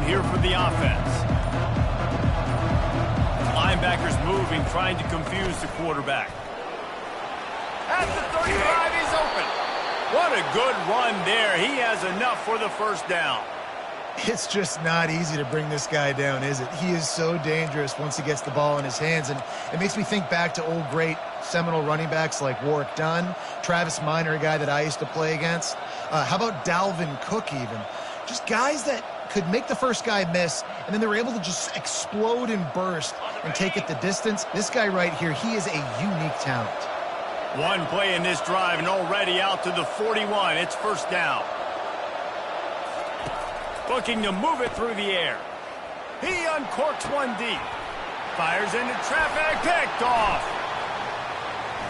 here for the offense. Linebackers moving, trying to confuse the quarterback. At the 35, he's open. What a good run there. He has enough for the first down. It's just not easy to bring this guy down, is it? He is so dangerous once he gets the ball in his hands, and it makes me think back to old great seminal running backs like Warwick Dunn, Travis Minor, a guy that I used to play against. How about Dalvin Cook even? Just guys that could make the first guy miss, and then they were able to just explode and burst and take it the distance. This guy right here, he is a unique talent. One play in this drive and already out to the 41. It's first down. Looking to move it through the air. He uncorks one deep. Fires into traffic. Picked off.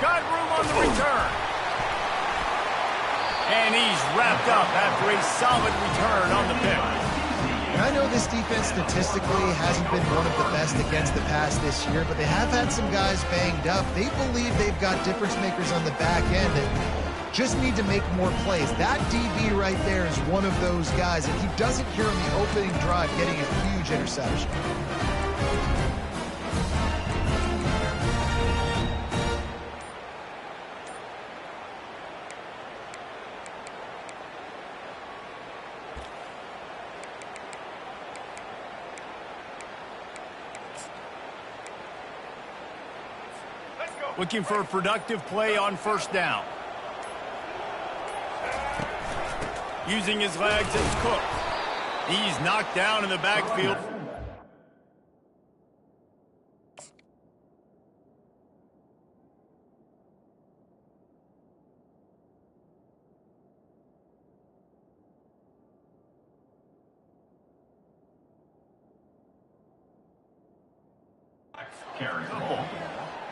Got room on the return. And he's wrapped up after a solid return on the pick. I know this defense statistically hasn't been one of the best against the pass this year, but they have had some guys banged up. They believe they've got difference makers on the back end that just need to make more plays. That DB right there is one of those guys, and he does it here on the opening drive, getting a huge interception. Looking for a productive play on first down. Using his legs, it's Cook. He's knocked down in the backfield.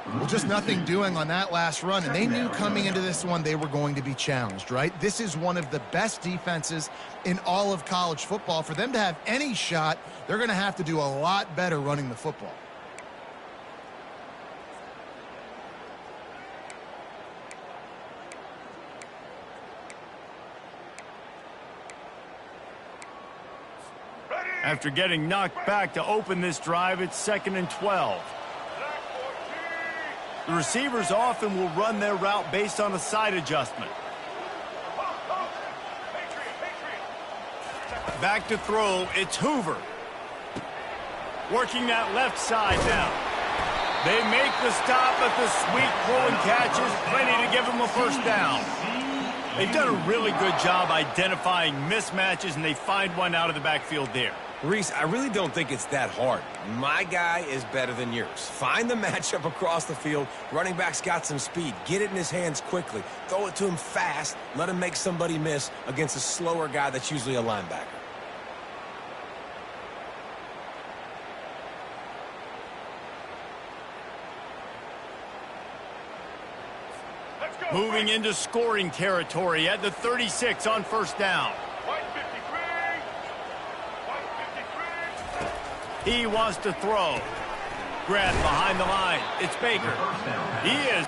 Well, just nothing doing on that last run, and they knew coming into this one they were going to be challenged, right? This is one of the best defenses in all of college football. For them to have any shot, they're going to have to do a lot better running the football. After getting knocked back to open this drive, it's 2nd and 12. The receivers often will run their route based on a side adjustment. Back to throw, it's Hoover. Working that left side now. They make the stop, but the sweet pull and catch is plenty to give them a first down. They've done a really good job identifying mismatches, and they find one out of the backfield there. Reese, I really don't think it's that hard. My guy is better than yours. Find the matchup across the field. Running back's got some speed. Get it in his hands quickly. Throw it to him fast. Let him make somebody miss against a slower guy that's usually a linebacker. Moving into scoring territory at the 36 on first down. He wants to throw. Grab behind the line. It's Baker. He is.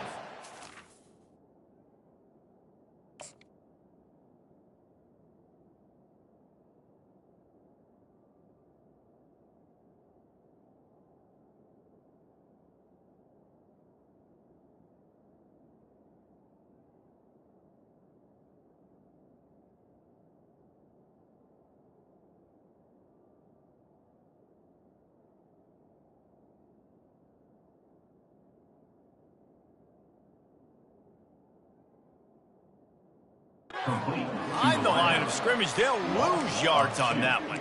Behind the line of scrimmage, they'll lose yards on that one.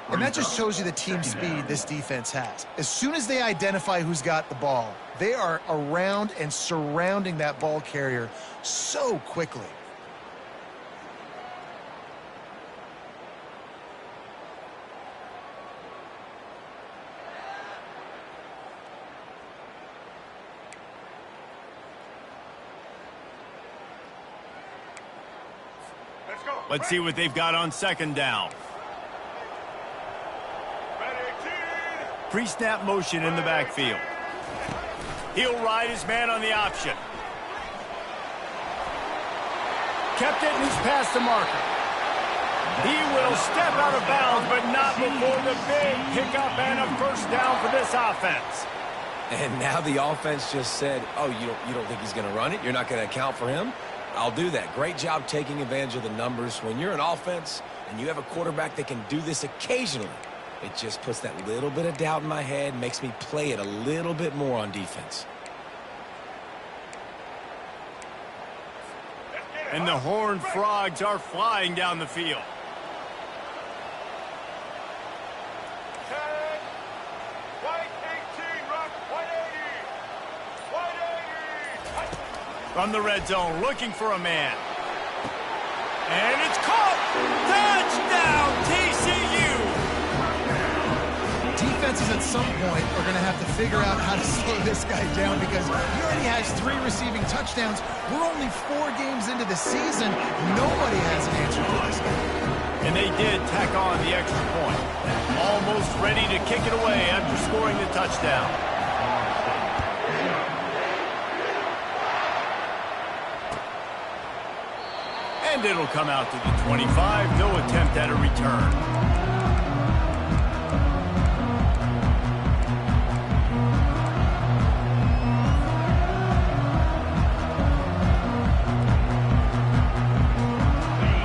And that just shows you the team speed this defense has. As soon as they identify who's got the ball, they are around and surrounding that ball carrier so quickly. Let's see what they've got on second down. Pre-snap motion in the backfield. He'll ride his man on the option. Kept it and he's past the marker. He will step out of bounds, but not before the big pickup and a first down for this offense. And now the offense just said, oh, you don't think he's going to run it? You're not going to account for him? I'll do that. Great job taking advantage of the numbers. When you're an offense and you have a quarterback that can do this occasionally, it just puts that little bit of doubt in my head, makes me play it a little bit more on defense. And the Horned Frogs are flying down the field. From the red zone, looking for a man. And it's caught! Touchdown, TCU! Defenses at some point are going to have to figure out how to slow this guy down because he already has 3 receiving touchdowns. We're only 4 games into the season. Nobody has an answer for this guy. And they did tack on the extra point. Almost ready to kick it away after scoring the touchdown. And it'll come out to the 25. No attempt at a return.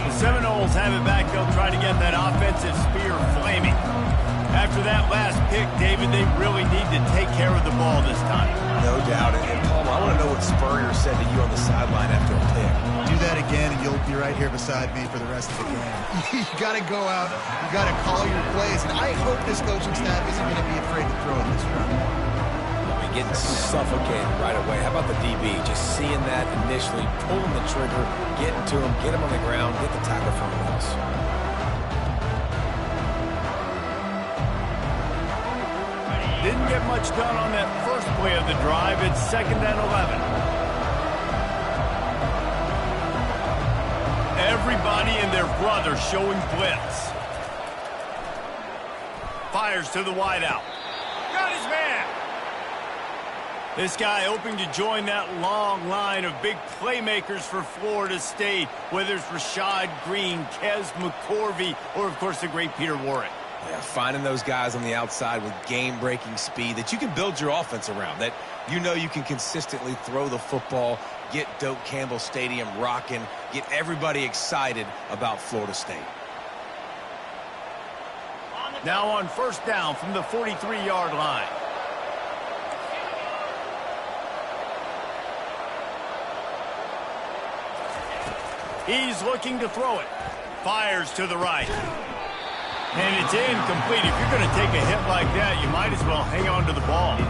The Seminoles have it back. They'll try to get that offensive spear flaming. After that last pick, David, they really need to take care of the ball this time. No doubt. And Paul, I want to know what Spurrier said to you on the sideline after a pick. Do that again, and you'll be right here beside me for the rest of the game. You got to go out. You got to call your plays. And I hope this coaching staff isn't going to be afraid to throw it this round. We're getting suffocated right away. How about the DB? Just seeing that initially, pulling the trigger, getting to him, get him on the ground, get the tackle from the house. Didn't get much done on that first play of the drive. It's 2nd and 11. Everybody and their brother showing blitz. Fires to the wideout. Got his man. This guy hoping to join that long line of big playmakers for Florida State, whether it's Rashad Green, Kez McCorvey, or, of course, the great Peter Warrick. Yeah, finding those guys on the outside with game-breaking speed that you can build your offense around, that you know you can consistently throw the football, get Doak Campbell Stadium rocking, get everybody excited about Florida State. Now on first down from the 43-yard line. He's looking to throw it. Fires to the right. And it's incomplete. If you're going to take a hit like that, you might as well hang on to the ball.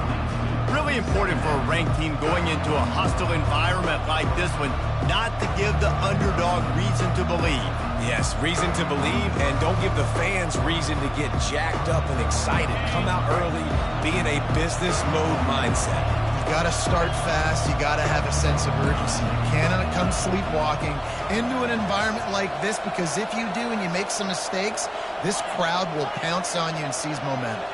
Really important for a ranked team going into a hostile environment like this one, not to give the underdog reason to believe. Yes, reason to believe, and don't give the fans reason to get jacked up and excited. Come out early, be in a business mode mindset. You got to start fast. You got to have a sense of urgency. You cannot come sleepwalking into an environment like this, because if you do and you make some mistakes, this crowd will pounce on you and seize momentum.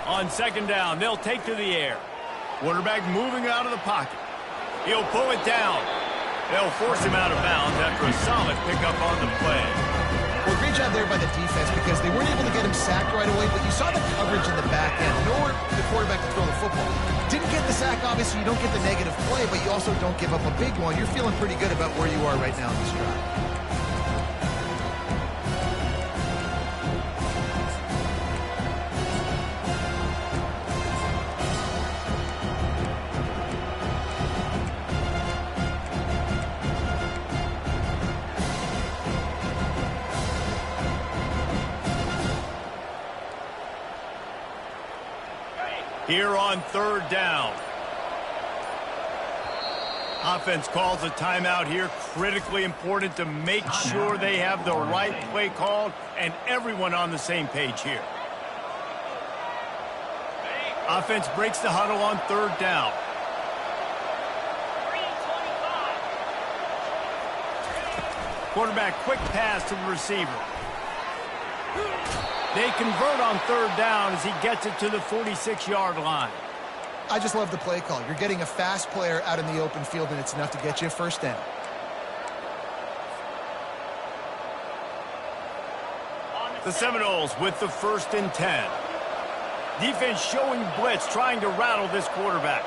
On second down, they'll take to the air. Quarterback moving out of the pocket. He'll pull it down. They'll force him out of bounds after a solid pickup on the play. Well, great job there by the defense, because they weren't able to get him sacked right away, but you saw the coverage in the back end. Nowhere for the quarterback to throw the football. Didn't get the sack, obviously. You don't get the negative play, but you also don't give up a big one. You're feeling pretty good about where you are right now in this drive. Here on third down. Offense calls a timeout here. Critically important to make sure they have the right play called and everyone on the same page here. Offense breaks the huddle on third down. Quarterback quick pass to the receiver. They convert on third down as he gets it to the 46-yard line. I just love the play call. You're getting a fast player out in the open field, and it's enough to get you a first down. The Seminoles with the 1st and 10. Defense showing blitz, trying to rattle this quarterback.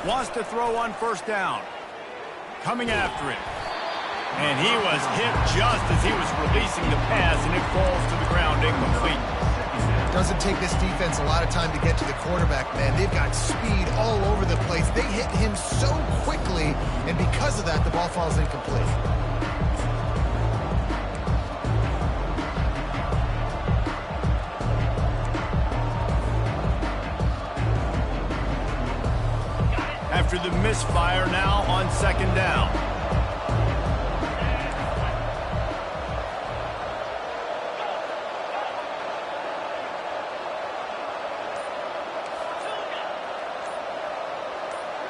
Wants to throw on 1st down. Coming after him. And he was hit just as he was releasing the pass, and it falls to the ground incomplete. Doesn't take this defense a lot of time to get to the quarterback, man. They've got speed all over the place. They hit him so quickly, and because of that, the ball falls incomplete. After the misfire, now on 2nd down.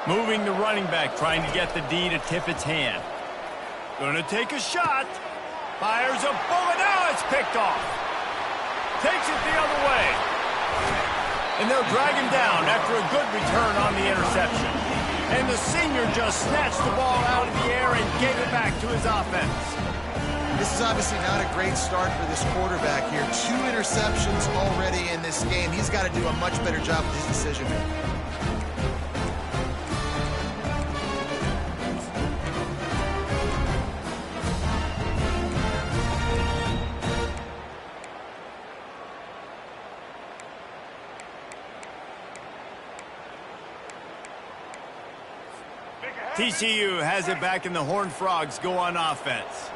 Moving the running back, trying to get the D to tip its hand. Gonna take a shot. Fires a bullet. Now it's picked off. Takes it the other way. And they'll drag him down after a good return on the interception. And the senior just snatched the ball out of the air and gave it back to his offense. This is obviously not a great start for this quarterback here. 2 interceptions already in this game. He's got to do a much better job with his decision-making. TCU has it back, and the Horned Frogs go on offense.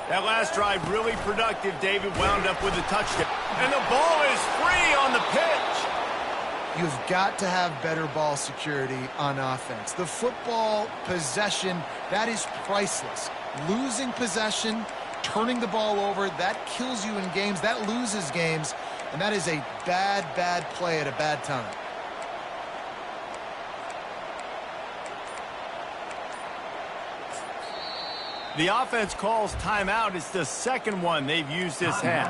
That last drive really productive. David wound up with a touchdown. And the ball is free on the pitch. You've got to have better ball security on offense. The football possession, that is priceless. Losing possession, turning the ball over, that kills you in games. That loses games. And that is a bad, bad play at a bad time. The offense calls timeout. It's the 2nd one they've used this half.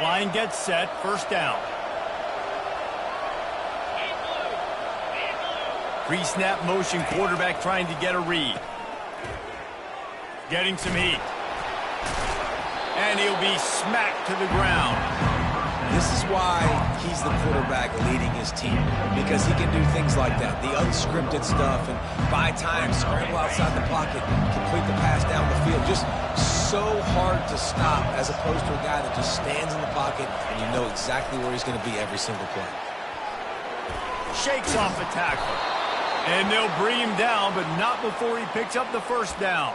Line gets set. 1st down. Pre-snap motion, quarterback trying to get a read. Getting some heat. And he'll be smacked to the ground. This is why he's the quarterback leading his team, because he can do things like that, the unscripted stuff, and buy time, scramble outside the pocket, complete the pass down the field. Just so hard to stop, as opposed to a guy that just stands in the pocket and you know exactly where he's going to be every single play. Shakes off a tackle. And they'll bring him down, but not before he picks up the 1st down.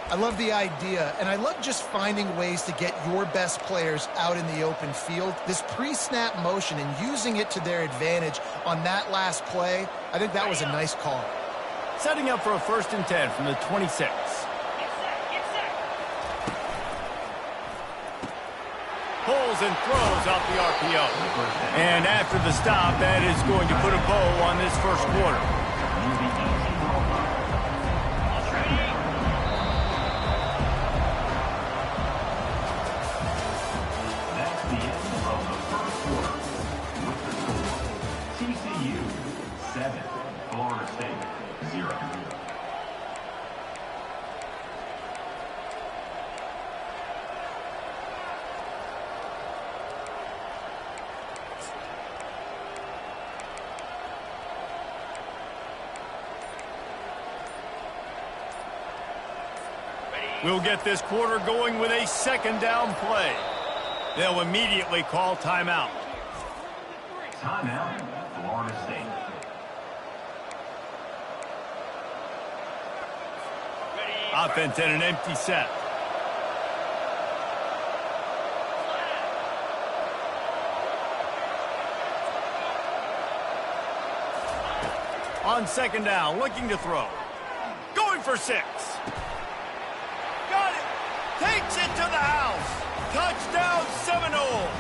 I love the idea, and I love just finding ways to get your best players out in the open field. This pre-snap motion and using it to their advantage on that last play, I think that was a nice call. Setting up for a 1st and 10 from the 26. Pulls and throws out the RPO. And after the stop, that is going to put a bow on this 1st quarter. We'll get this quarter going with a 2nd down play. They'll immediately call timeout. Timeout, Florida State. Offense in an empty set. On 2nd down, looking to throw. Going for 6. Got it. Takes it to the house. Touchdown Seminoles.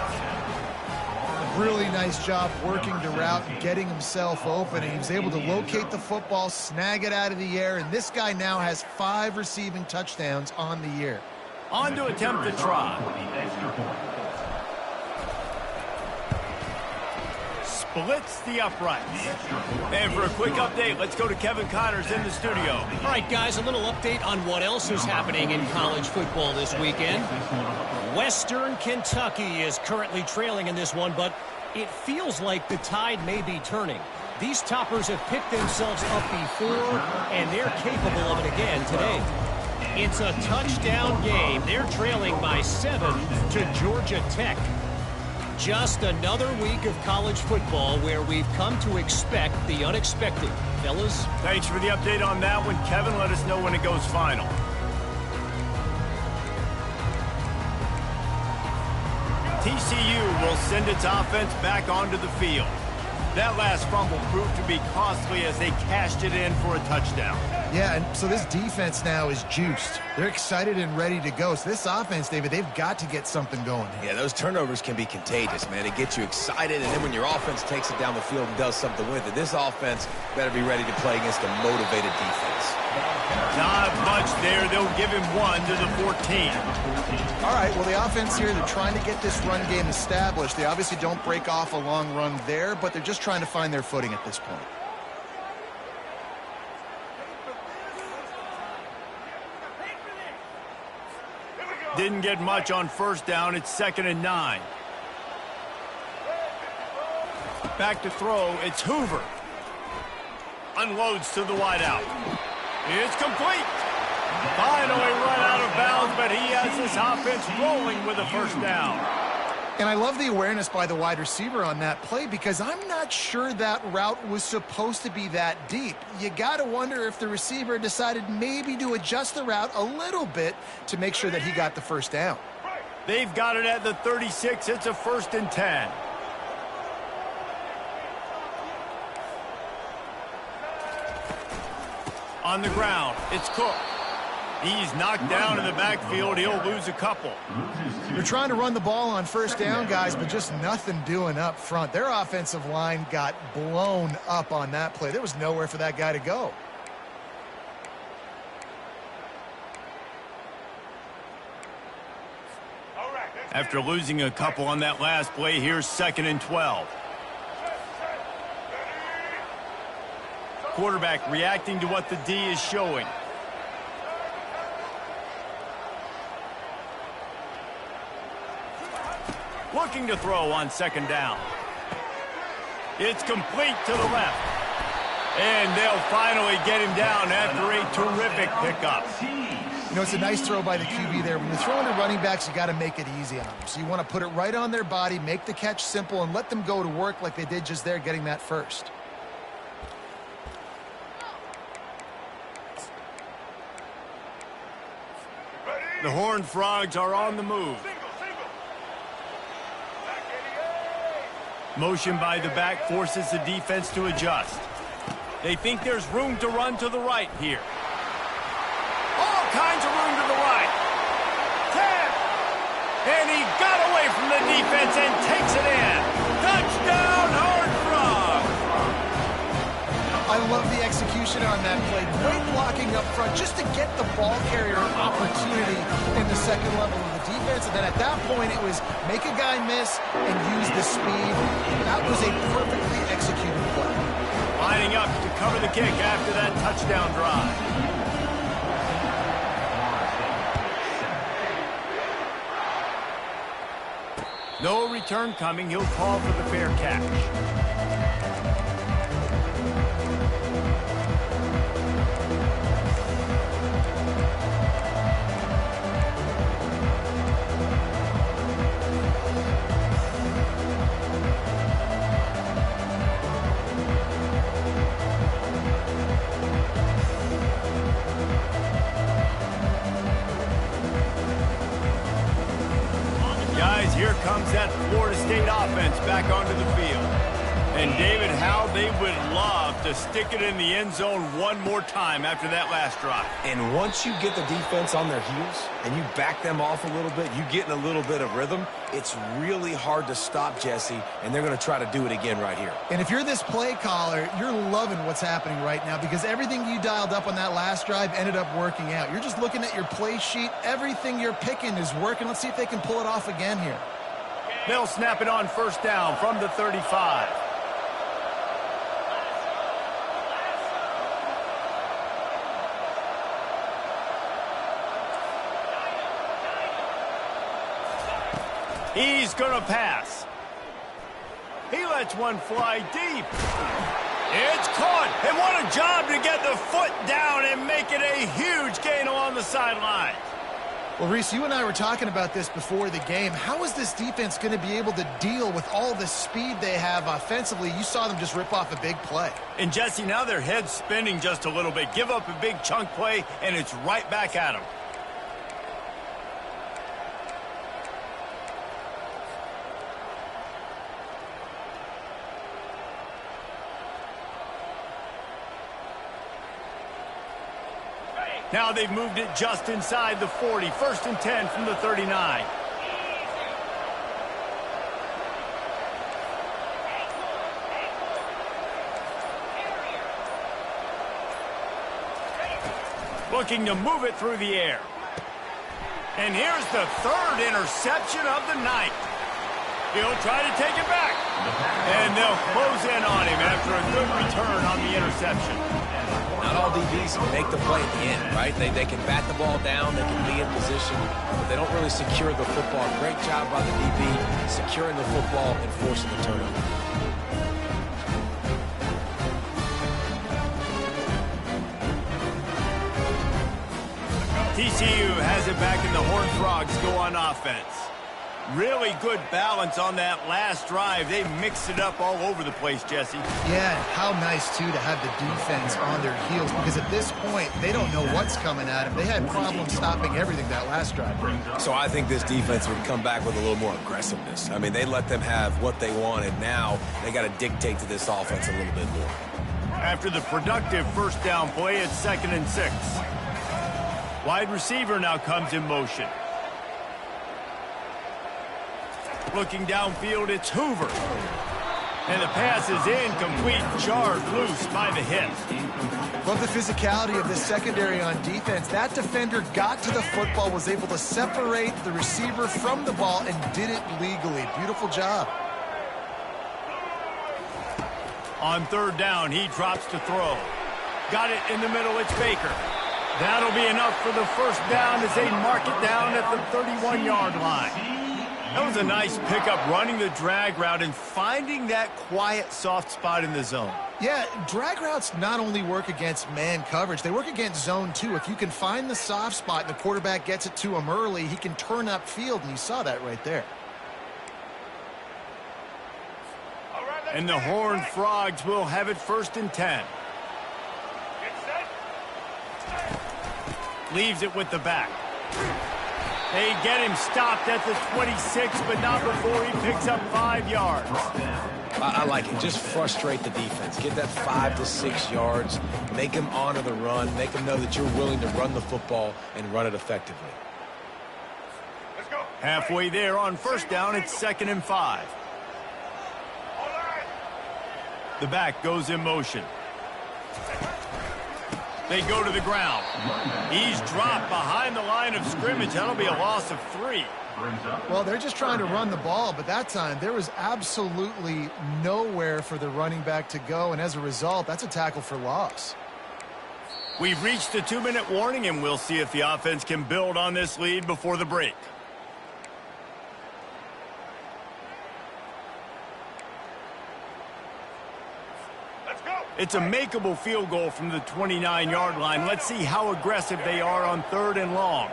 Really nice job working the route and getting himself open. And he was able to locate the football, snag it out of the air, and this guy now has 5 receiving touchdowns on the year. On to attempt the try. blitz the uprights. And for a quick update, let's go to Kevin Connors in the studio. All right, guys, a little update on what else is happening in college football this weekend. Western Kentucky is currently trailing in this one, but it feels like the tide may be turning. These toppers have picked themselves up before, and they're capable of it again today. It's a touchdown game. They're trailing by 7 to Georgia Tech. Just another week of college football where we've come to expect the unexpected. Fellas? Thanks for the update on that one. Kevin, let us know when it goes final. TCU will send its offense back onto the field. That last fumble proved to be costly as they cashed it in for a touchdown. Yeah, and so this defense now is juiced. They're excited and ready to go. So this offense, David, they've got to get something going. Yeah, those turnovers can be contagious, man. It gets you excited, and then when your offense takes it down the field and does something with it, this offense better be ready to play against a motivated defense. Not much there. They'll give him 1 to the 14. All right, well, the offense here, they're trying to get this run game established. They obviously don't break off a long run there, but they're just trying to find their footing at this point. Didn't get much on first down. It's 2nd and 9. Back to throw. It's Hoover. Unloads to the wideout. It's complete. Finally run out of bounds, but he has this offense rolling with a first down. And I love the awareness by the wide receiver on that play because I'm not sure that route was supposed to be that deep. You got to wonder if the receiver decided maybe to adjust the route a little bit to make sure that he got the first down. They've got it at the 36. It's a 1st and 10. On the ground, it's Cook. He's knocked down in the backfield. He'll lose a couple. They're trying to run the ball on first down, guys, but just nothing doing up front. Their offensive line got blown up on that play. There was nowhere for that guy to go. After losing a couple on that last play, here's 2nd and 12. Quarterback reacting to what the D is showing. Looking to throw on 2nd down. It's complete to the left. And they'll finally get him down after a terrific pickup. You know, it's a nice throw by the QB there. When you're throwing to running backs, you got to make it easy on them. So you want to put it right on their body, make the catch simple, and let them go to work like they did just there, getting that first. The Horned Frogs are on the move. Motion by the back forces the defense to adjust. They think there's room to run to the right here. All kinds of room to the right. 10. And he got away from the defense and takes it in. Touchdown, Horned Frogs. I love the execution on that play. Great blocking up front just to get the ball carrier an opportunity in the second level of the defense. And then at that point, it was make a guy miss and use the speed. That was a perfectly executed play. Lining up to cover the kick after that touchdown drive. No return coming. He'll call for the fair catch. Here comes that Florida State offense back onto the field. And David, how they would love to stick it in the end zone one more time after that last drive. And once you get the defense on their heels and you back them off a little bit, you get in a little bit of rhythm, it's really hard to stop, Jesse, and they're going to try to do it again right here. And if you're this play caller, you're loving what's happening right now because everything you dialed up on that last drive ended up working out. You're just looking at your play sheet. Everything you're picking is working. Let's see if they can pull it off again here. They'll snap it on first down from the 35. He's going to pass. He lets one fly deep. It's caught. And what a job to get the foot down and make it a huge gain along the sideline. Well, Reese, you and I were talking about this before the game. How is this defense going to be able to deal with all the speed they have offensively? You saw them just rip off a big play. And, Jesse, now their head's spinning just a little bit. Give up a big chunk play, and it's right back at them. Now they've moved it just inside the 40. 1st and 10 from the 39. Looking to move it through the air. And here's the 3rd interception of the night. He'll try to take it back. And they'll close in on him after a good return on the interception. Not all DBs make the play at the end, right? They can bat the ball down, they can be in position, but they don't really secure the football. Great job by the DB securing the football and forcing the turnover. TCU has it back, and the Horned Frogs go on offense. Really good balance on that last drive. They mixed it up all over the place, Jesse. Yeah, how nice, too, to have the defense on their heels, because at this point, they don't know what's coming at them. They had problems stopping everything that last drive. So I think this defense would come back with a little more aggressiveness. I mean, they let them have what they wanted. Now they got to dictate to this offense a little bit more. After the productive 1st down play, it's 2nd and 6. Wide receiver now comes in motion. Looking downfield, it's Hoover. And the pass is incomplete, jarred loose by the hit. Love the physicality of this secondary on defense. That defender got to the football, was able to separate the receiver from the ball, and did it legally. Beautiful job. On 3rd down, he drops to throw. Got it in the middle, it's Baker. That'll be enough for the 1st down as they mark it down at the 31-yard line. That was a nice pickup, running the drag route and finding that quiet, soft spot in the zone. Yeah, drag routes not only work against man coverage, they work against zone too. If you can find the soft spot and the quarterback gets it to him early, he can turn upfield, and you saw that right there. And the Horned Frogs will have it 1st and 10. Leaves it with the back. They get him stopped at the 26, but not before he picks up 5 yards. I like it. Just frustrate the defense. Get that 5 to 6 yards. Make them honor the run. Make them know that you're willing to run the football and run it effectively. Let's go. Halfway there on 1st down, it's 2nd and 5. The back goes in motion. They go to the ground. He's dropped behind the line of scrimmage. That'll be a loss of 3. Well, they're just trying to run the ball, but that time there was absolutely nowhere for the running back to go, and as a result, that's a tackle for loss. We've reached the 2-minute warning, and we'll see if the offense can build on this lead before the break. It's a makeable field goal from the 29-yard line. Let's see how aggressive they are on 3rd and long.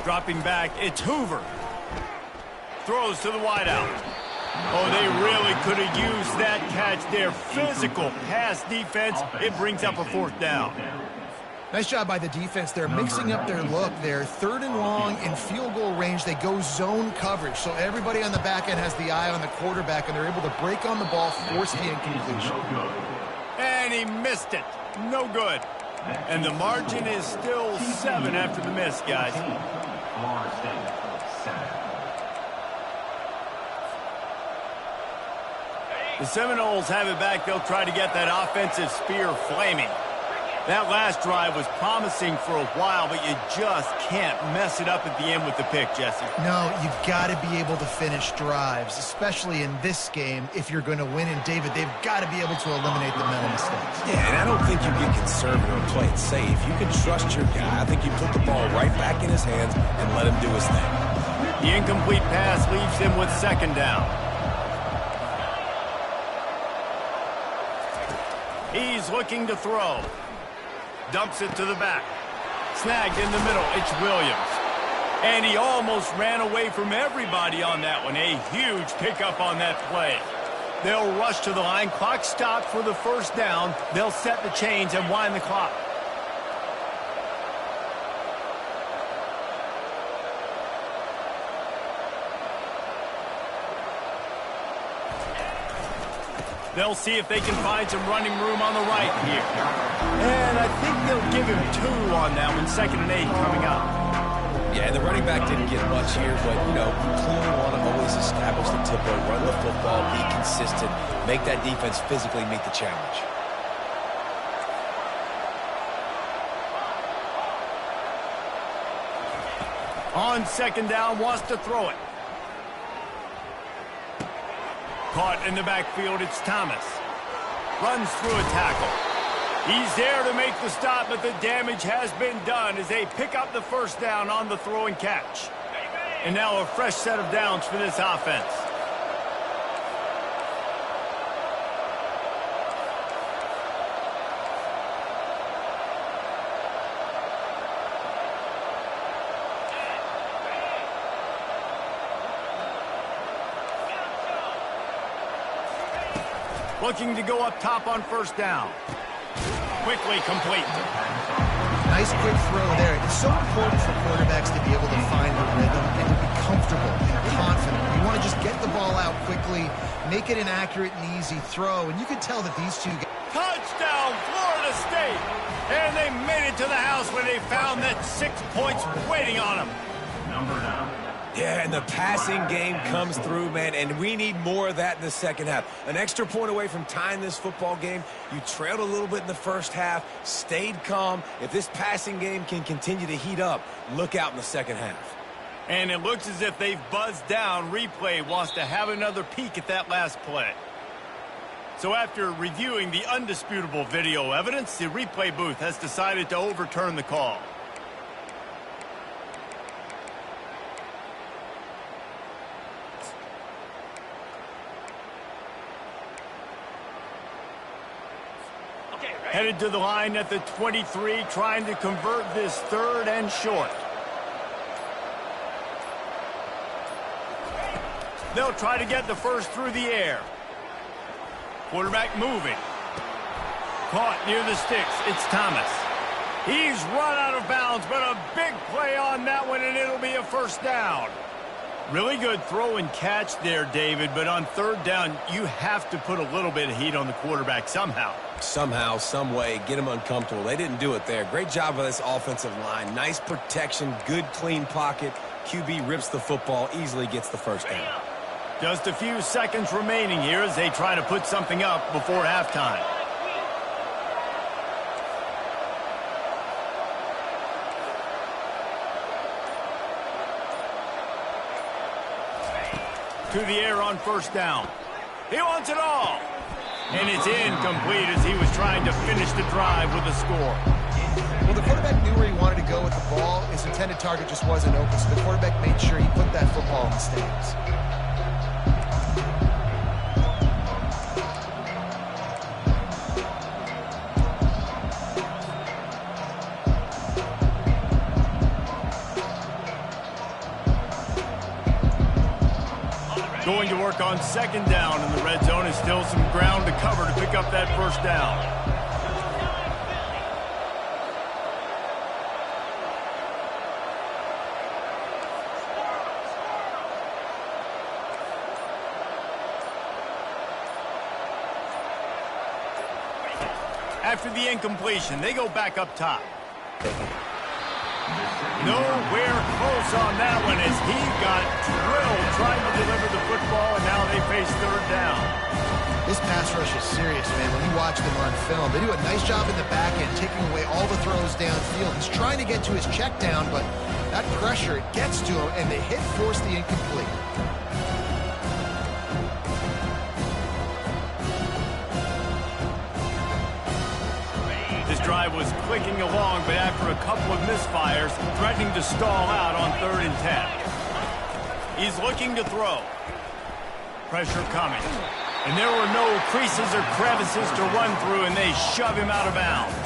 Dropping back, it's Hoover. Throws to the wideout. Oh, they really could have used that catch there. Physical pass defense. It brings up a 4th down. Nice job by the defense. They're mixing up their look. They're 3rd and long in field goal range. They go zone coverage. So everybody on the back end has the eye on the quarterback, and they're able to break on the ball, force the incompletion. And he missed it. No good. And the margin is still 7 after the miss, guys. The Seminoles have it back. They'll try to get that offensive spear flaming. That last drive was promising for a while, but you just can't mess it up at the end with the pick, Jesse. No, you've got to be able to finish drives, especially in this game if you're going to win. And, David, they've got to be able to eliminate the mental mistakes. Yeah, and I don't think you get conservative or play it safe. You can trust your guy. I think you put the ball right back in his hands and let him do his thing. The incomplete pass leaves him with second down. He's looking to throw. Dumps it to the back. Snagged in the middle. It's Williams. And he almost ran away from everybody on that one. A huge pickup on that play. They'll rush to the line. Clock stopped for the first down. They'll set the chains and wind the clock. They'll see if they can find some running room on the right here. And I think they'll give him 2 on that one. 2nd and 8 coming up. Yeah, the running back didn't get much here, but, you clearly want to always establish the tempo, run the football, be consistent, make that defense physically meet the challenge. On 2nd down, wants to throw it. Caught in the backfield, it's Thomas. Runs through a tackle. He's there to make the stop, but the damage has been done as they pick up the first down on the throw and catch. And now a fresh set of downs for this offense. Looking to go up top on first down. Quickly complete. Nice quick throw there. It's so important for quarterbacks to be able to find the rhythm and to be comfortable and confident. You want to just get the ball out quickly, make it an accurate and easy throw, and you can tell that these two guys... Touchdown, Florida State! And they made it to the house when they found that 6 points waiting on them. Yeah, and the passing game comes through, man, and we need more of that in the second half. An extra point away from tying this football game. You trailed a little bit in the first half, stayed calm. If this passing game can continue to heat up, look out in the second half. And it looks as if they've buzzed down. Replay wants to have another peek at that last play. So after reviewing the undisputable video evidence, the replay booth has decided to overturn the call. Headed to the line at the 23, trying to convert this 3rd and short. They'll try to get the first through the air. Quarterback moving. Caught near the sticks. It's Thomas. He's run out of bounds, but a big play on that one, and it'll be a first down. Really good throw and catch there, David, but on 3rd down, you have to put a little bit of heat on the quarterback somehow. Somehow, some way, get him uncomfortable. They didn't do it there. Great job with this offensive line. Nice protection, good clean pocket. QB rips the football, easily gets the first down. Just a few seconds remaining here as they try to put something up before halftime. To the air on first down. He wants it all. And it's incomplete as he was trying to finish the drive with a score. Well, the quarterback knew where he wanted to go with the ball. His intended target just wasn't open, so the quarterback made sure he put that football in the stands. Going to work on 2nd down in the red zone. Is still some ground to cover to pick up that first down. After the incompletion, they go back up top. Nowhere close on that one as he got drilled trying to deliver the football, and now they face 3rd down. This pass rush is serious, man. When you watch them on film, they do a nice job in the back end, taking away all the throws downfield. He's trying to get to his check down, but that pressure, it gets to him, and the hit forced the incomplete. This drive was clicking along, but after a couple of misfires, threatening to stall out on 3rd and 10. He's looking to throw. Pressure coming. And there were no creases or crevices to run through, and they shove him out of bounds.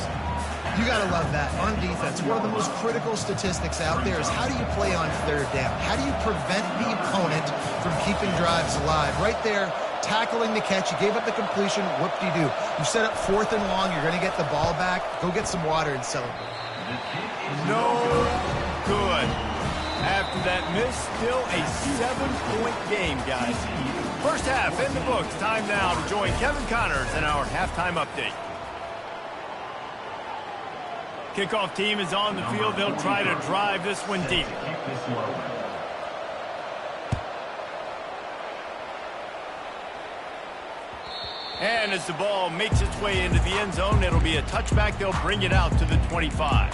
You got to love that. On defense, one of the most critical statistics out there is how do you play on 3rd down? How do you prevent the opponent from keeping drives alive? Right there, tackling the catch. You gave up the completion. Whoop-de-doo. You set up 4th and long. You're going to get the ball back. Go get some water and celebrate. No good. After that miss, still a 7-point game, guys. First half in the books. Time now to join Kevin Connors in our halftime update. Kickoff team is on the field. They'll try to drive this one deep. And as the ball makes its way into the end zone, it'll be a touchback. They'll bring it out to the 25.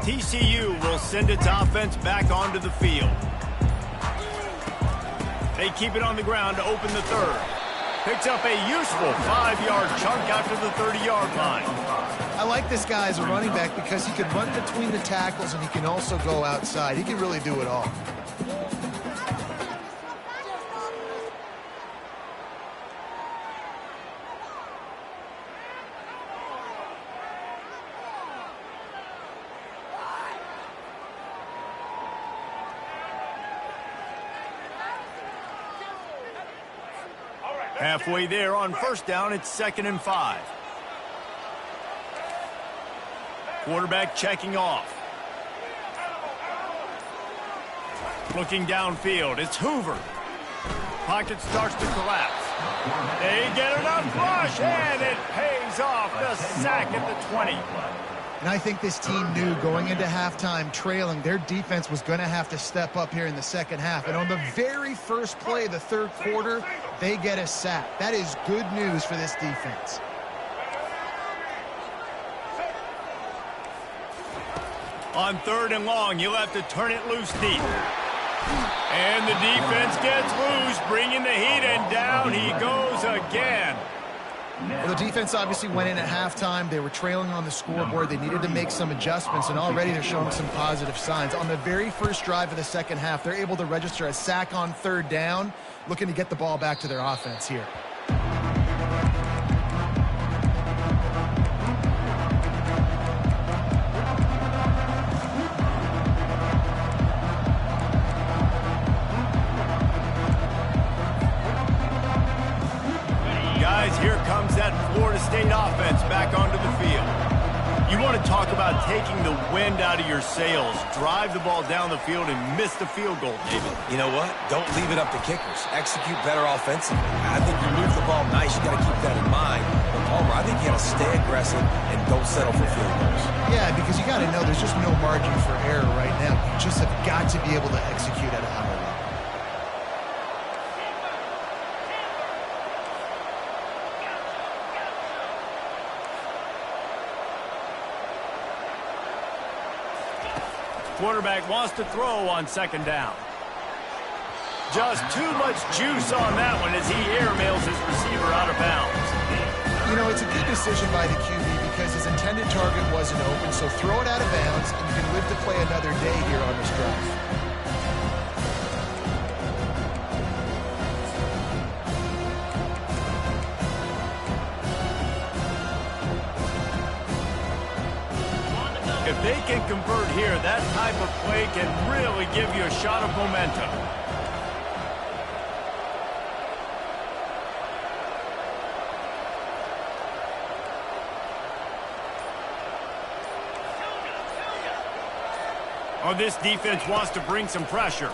TCU will send its offense back onto the field. They keep it on the ground to open the 3rd. Picks up a useful 5-yard chunk out to the 30-yard line. I like this guy as a running back because he can run between the tackles and he can also go outside. He can really do it all. Halfway there on 1st down, it's 2nd and 5. Quarterback checking off. Looking downfield, it's Hoover. Pocket starts to collapse. They get enough rush, and it pays off. The sack at the 20. And I think this team knew going into halftime trailing, their defense was going to have to step up here in the second half. And on the very first play of the 3rd quarter, they get a sack. That is good news for this defense. On 3rd and long, you'll have to turn it loose deep. And the defense gets loose, bringing the heat, and down he goes again. Well, the defense obviously went in at halftime. They were trailing on the scoreboard. They needed to make some adjustments, and already they're showing some positive signs. On the very first drive of the second half, they're able to register a sack on 3rd down, looking to get the ball back to their offense here. Here comes that Florida State offense back onto the field. You want to talk about taking the wind out of your sails. Drive the ball down the field and miss the field goal, David. You know what? Don't leave it up to kickers. Execute better offensively. I think you move the ball nice. You got to keep that in mind. But Palmer, I think you got to stay aggressive and don't settle for field goals. Yeah, because you got to know there's just no margin for error right now. You just have got to be able to execute at a high level. Quarterback wants to throw on 2nd down. Just too much juice on that one as he airmails his receiver out of bounds. You know, it's a good decision by the QB because his intended target wasn't open, so throw it out of bounds, and you can live to play another day here on this drive. If they can convert here, that type of play can really give you a shot of momentum. Oh, this defense wants to bring some pressure.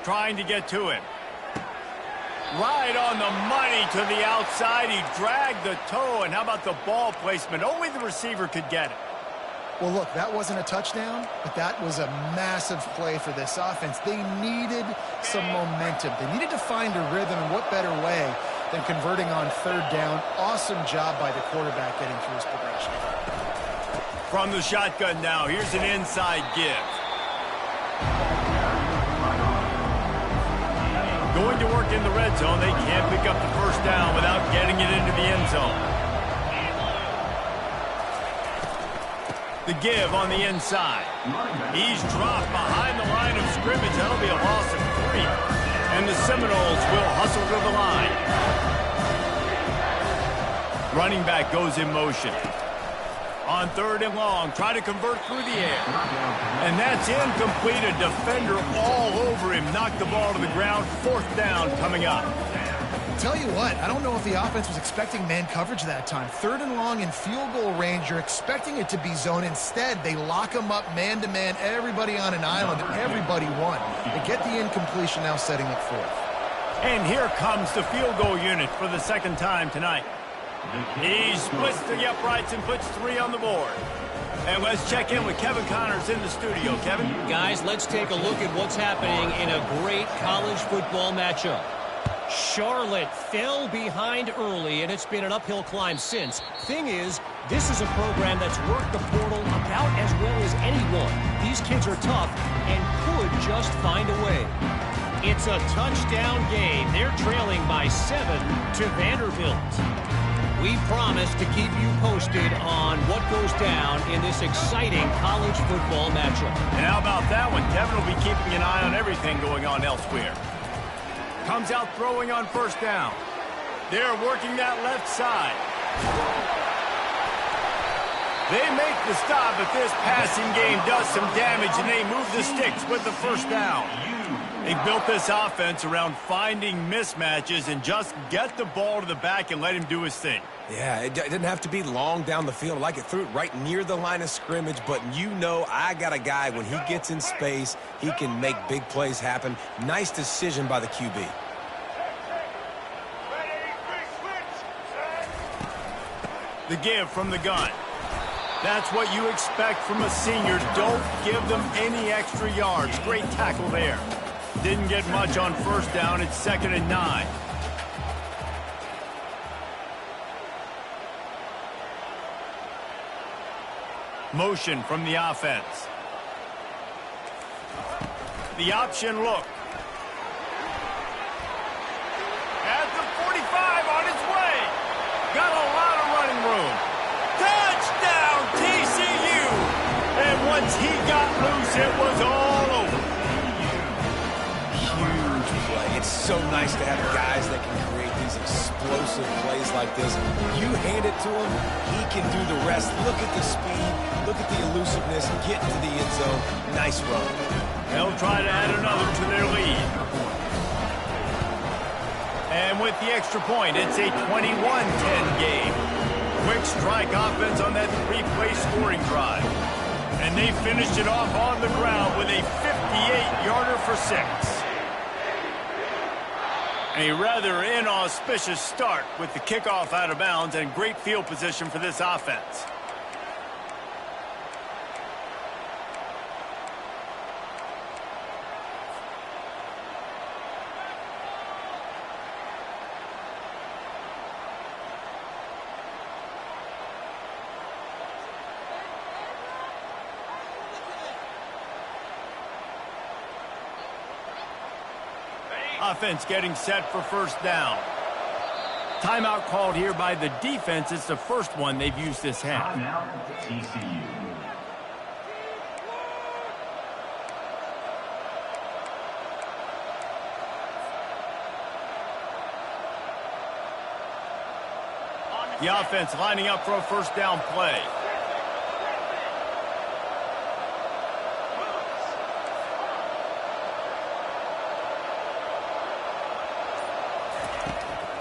trying to get to him. Right on the money to the outside. He dragged the toe, and how about the ball placement? Only the receiver could get it. Well, look, that wasn't a touchdown, but that was a massive play for this offense. They needed some momentum. They needed to find a rhythm, and what better way than converting on third down. Awesome job by the quarterback getting through his progression. From the shotgun now, here's an inside give. Going to work in the red zone. They can't pick up the first down without getting it into the end zone. The give on the inside. He's dropped behind the line of scrimmage. That'll be a loss of 3. And the Seminoles will hustle to the line. Running back goes in motion. On third and long, try to convert through the air. And that's incomplete. A defender all over him. Knocked the ball to the ground. Fourth down coming up. Tell you what, I don't know if the offense was expecting man coverage that time. Third and long in field goal range, you're expecting it to be zone. Instead, they lock them up man-to-man, everybody on an island, and everybody won. They get the incompletion, now setting up fourth. And here comes the field goal unit for the second time tonight. He splits the uprights and puts 3 on the board. And let's check in with Kevin Connors in the studio. Kevin? Guys, let's take a look at what's happening in a great college football matchup. Charlotte fell behind early, and it's been an uphill climb since. Thing is, this is a program that's worked the portal about as well as anyone. These kids are tough and could just find a way. It's a touchdown game. They're trailing by 7 to Vanderbilt. We promise to keep you posted on what goes down in this exciting college football matchup. And how about that one? Kevin will be keeping an eye on everything going on elsewhere. Comes out throwing on first down. They're working that left side. They make the stop, but this passing game does some damage, and they move the sticks with the first down. They built this offense around finding mismatches and just get the ball to the back and let him do his thing. Yeah, it didn't have to be long down the field. Like it threw it right near the line of scrimmage, but you know I got a guy, when he gets in space, he can make big plays happen. Nice decision by the QB. The give from the gun. That's what you expect from a senior. Don't give them any extra yards. Great tackle there. Didn't get much on first down. It's 2nd and 9. Motion from the offense. The option look. At the 45 on its way. Got a lot of running room. Touchdown, TCU! And once he got loose, it was all over. Huge play. It's so nice to have guys that can create these explosive plays like this. You hand it to him, he can do the rest. Look at the speed, look at the elusiveness, get into the end zone. Nice run. They'll try to add another to their lead. And with the extra point, it's a 21-10 game. Quick strike offense on that 3-play scoring drive. And they finished it off on the ground with a 58-yarder for 6. A rather inauspicious start with the kickoff out of bounds and great field position for this offense. Offense getting set for first down. Timeout called here by the defense. It's the first one they've used this half. TCU. The offense lining up for a first down play.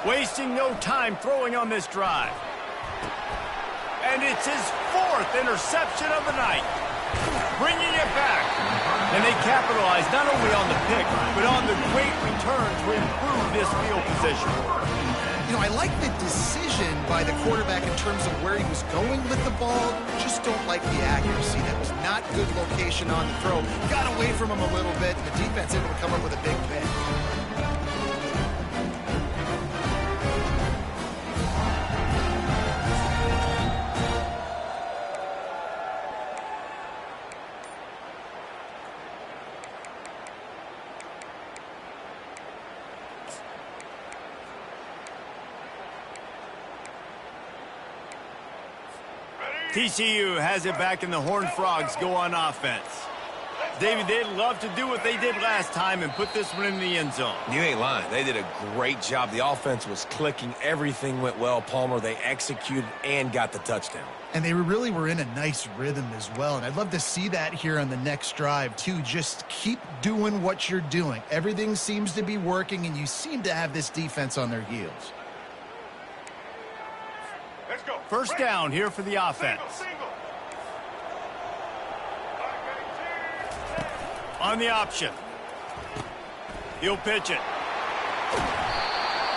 Wasting no time throwing on this drive. And it's his 4th interception of the night. Bringing it back. And they capitalized not only on the pick, but on the great return to improve this field position. You know, I like the decision by the quarterback in terms of where he was going with the ball. Just don't like the accuracy. That was not good location on the throw. Got away from him a little bit, and the defense able to come up with a big pick. TCU has it back, and the Horned Frogs go on offense. David, they'd love to do what they did last time and put this one in the end zone. You ain't lying. They did a great job. The offense was clicking. Everything went well, Palmer. They executed and got the touchdown. And they really were in a nice rhythm as well. And I'd love to see that here on the next drive, too. Just keep doing what you're doing. Everything seems to be working, and you seem to have this defense on their heels. Let's go. First down here for the offense. On the option. He'll pitch it.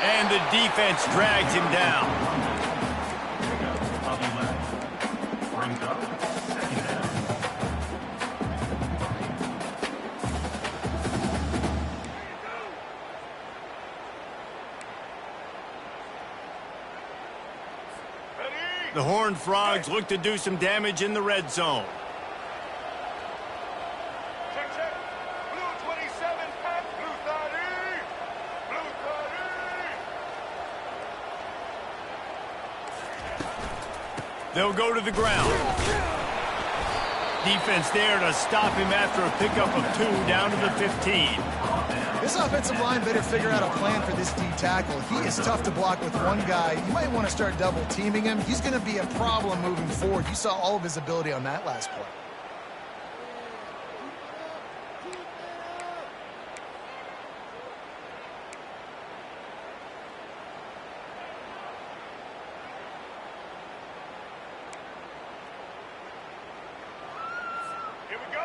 And the defense drags him down. The Horned Frogs look to do some damage in the red zone. Check. Blue 27, Pat. Blue 30. Blue 30. They'll go to the ground. Defense there to stop him after a pickup of 2 down to the 15. This offensive line better figure out a plan for this D tackle. He is tough to block with one guy. You might want to start double teaming him. He's going to be a problem moving forward. You saw all of his ability on that last play.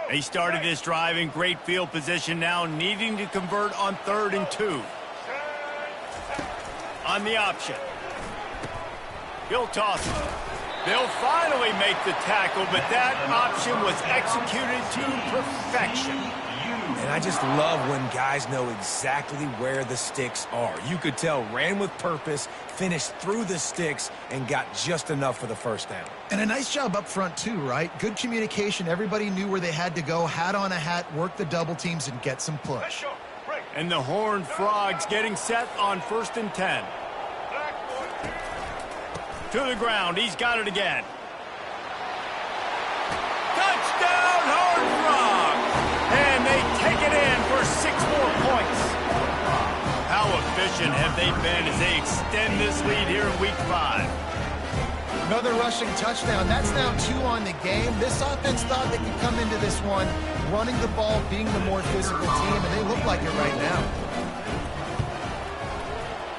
They started this drive in great field position, now needing to convert on 3rd and 2. On the option. He'll toss it. They'll finally make the tackle, but that option was executed to perfection. And I just love when guys know exactly where the sticks are. You could tell ran with purpose, finished through the sticks, and got just enough for the first down. And a nice job up front, too, right? Good communication. Everybody knew where they had to go. Hat on a hat, work the double teams, and get some push. And the Horned Frogs getting set on 1st and 10. To the ground. He's got it again. Touchdown, Horned Frogs! And they take it in for 6 more points. How efficient have they been as they extend this lead here in Week 5? Another rushing touchdown. That's now 2 on the game. This offense thought they could come into this one running the ball, being the more physical team, and they look like it right now.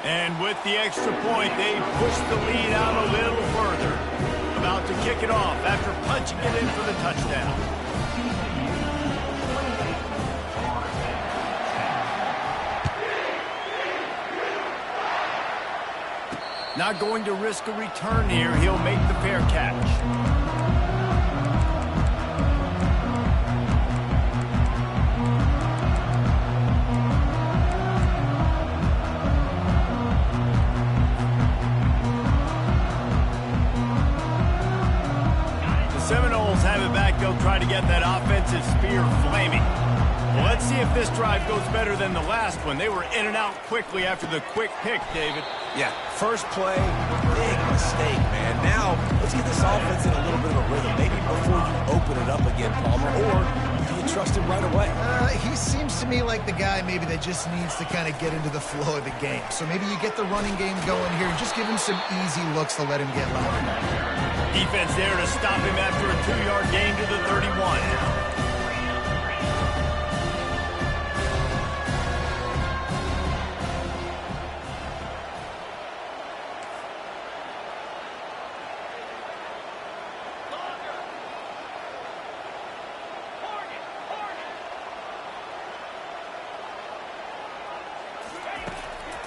And with the extra point, they push the lead out a little further. About to kick it off after punching it in for the touchdown. Not going to risk a return here. He'll make the fair catch. The Seminoles have it back. They'll try to get that offensive spear flaming. Well, let's see if this drive goes better than the last one. They were in and out quickly after the quick pick, David. Yeah, first play, big mistake, man. Now, let's get this offense in a little bit of a rhythm. Maybe before you open it up again, Palmer, or do you trust him right away? He seems to me like the guy maybe that just needs to kind of get into the flow of the game. So maybe you get the running game going here and just give him some easy looks to let him get by. Defense there to stop him after a 2-yard gain to the 31.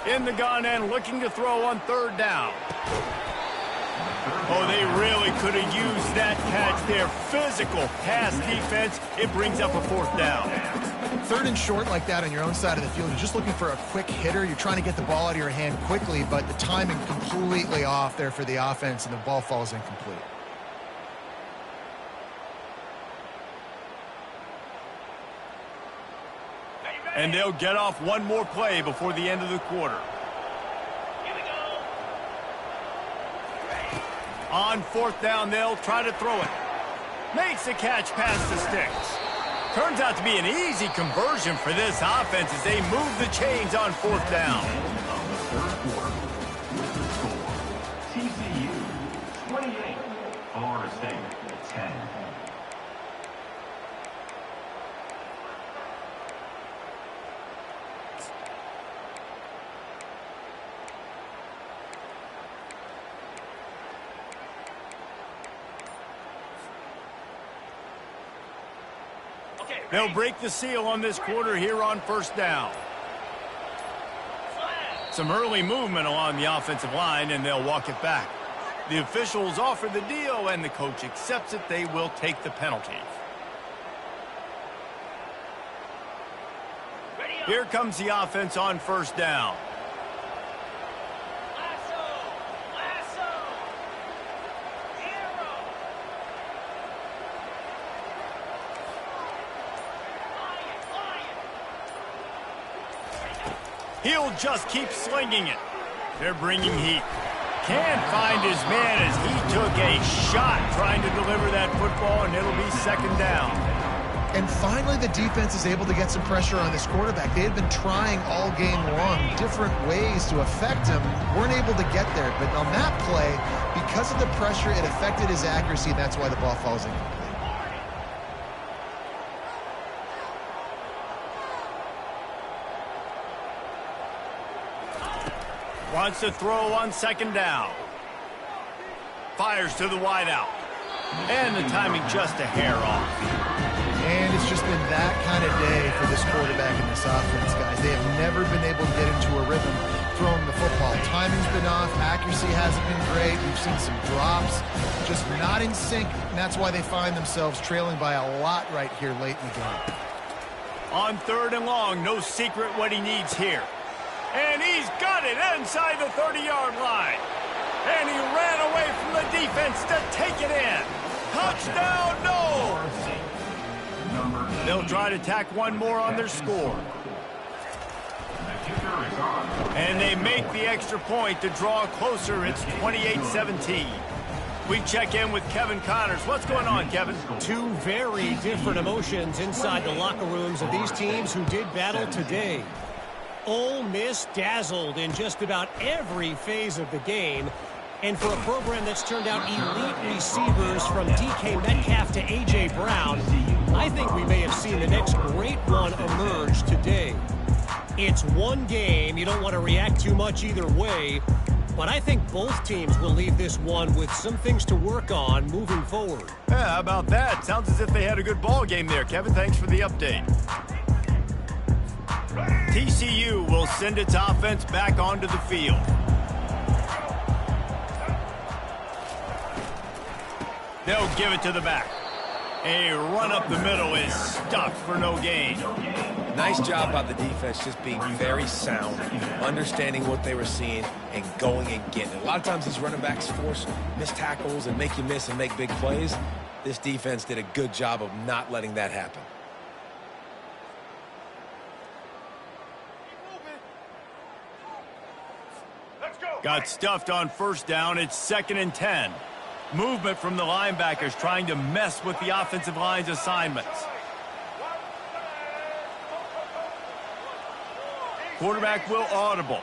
In the gun and looking to throw on third down. Oh, they really could have used that catch there. Physical pass defense. It brings up a fourth down. Third and short like that on your own side of the field. You're just looking for a quick hitter. You're trying to get the ball out of your hand quickly, but the timing completely off there for the offense, and the ball falls incomplete. And they'll get off one more play before the end of the quarter. On fourth down, they'll try to throw it. Makes the catch past the sticks. Turns out to be an easy conversion for this offense as they move the chains on fourth down. TCU 28, Florida State 10. They'll break the seal on this quarter here on first down. Some early movement along the offensive line, and they'll walk it back. The officials offer the deal, and the coach accepts it. They will take the penalty. Here comes the offense on first down. He'll just keep slinging it. They're bringing heat. Can't find his man as he took a shot trying to deliver that football, and it'll be second down. And finally, the defense is able to get some pressure on this quarterback. They had been trying all game long different ways to affect him. Weren't able to get there. But on that play, because of the pressure, it affected his accuracy, and that's why the ball falls incomplete. Wants to throw on second down. Fires to the wideout. And the timing just a hair off. And it's just been that kind of day for this quarterback and this offense, guys. They have never been able to get into a rhythm throwing the football. Timing's been off. Accuracy hasn't been great. We've seen some drops. Just not in sync. And that's why they find themselves trailing by a lot right here late in the game. On third and long, no secret what he needs here. And he's got it inside the 30-yard line. And he ran away from the defense to take it in. Touchdown, no! They'll try to tack one more on their score. And they make the extra point to draw closer. It's 28-17. We check in with Kevin Connors. What's going on, Kevin? Two very different emotions inside the locker rooms of these teams who did battle today. Ole Miss dazzled in just about every phase of the game. And for a program that's turned out elite receivers from DK Metcalf to A.J. Brown, I think we may have seen the next great one emerge today. It's one game. You don't want to react too much either way. But I think both teams will leave this one with some things to work on moving forward. Yeah, how about that? Sounds as if they had a good ball game there. Kevin, thanks for the update. TCU will send its offense back onto the field. They'll give it to the back. A run up the middle is stuck for no gain. Nice job by the defense, just being very sound, understanding what they were seeing, and going and getting it. A lot of times these running backs force missed tackles and make you miss and make big plays. This defense did a good job of not letting that happen. Got stuffed on first down. It's 2nd and 10. Movement from the linebackers trying to mess with the offensive line's assignments. Quarterback will audible.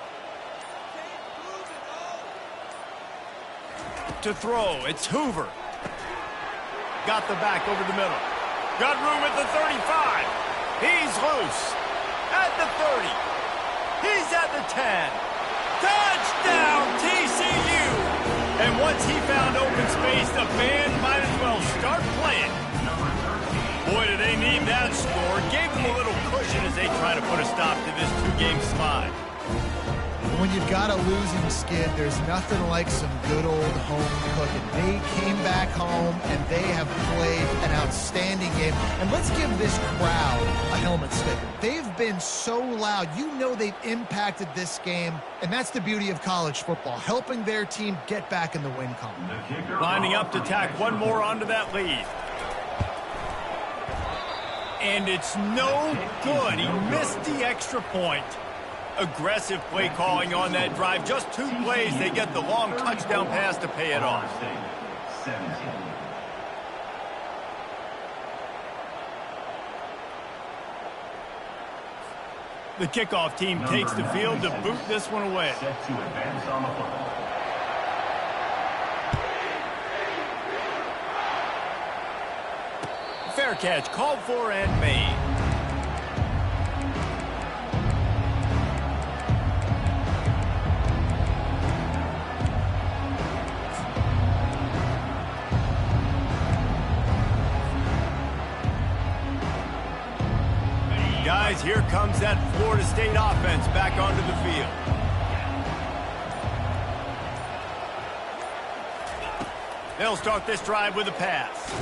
To throw, it's Hoover. Got the back over the middle. Got room at the 35. He's loose. At the 30. He's at the 10. Touchdown, TCU! And once he found open space, the band might as well start playing. Boy, do they need that score. Gave them a little cushion as they try to put a stop to this two-game slide. When you've got a losing skid, there's nothing like some good old home cooking. They came back home, and they have played an outstanding game. And let's give this crowd a helmet sticker. They've been so loud. You know they've impacted this game, and that's the beauty of college football, helping their team get back in the win column. Lining up to tack one more onto that lead. And it's no good. He missed the extra point. Aggressive play calling on that drive. Just 2 plays, they get the long touchdown pass to pay it off. The kickoff team takes the field to boot this one away. Set to advance on the football. Fair catch called for and made. Guys, here comes that Florida State offense back onto the field. They'll start this drive with a pass.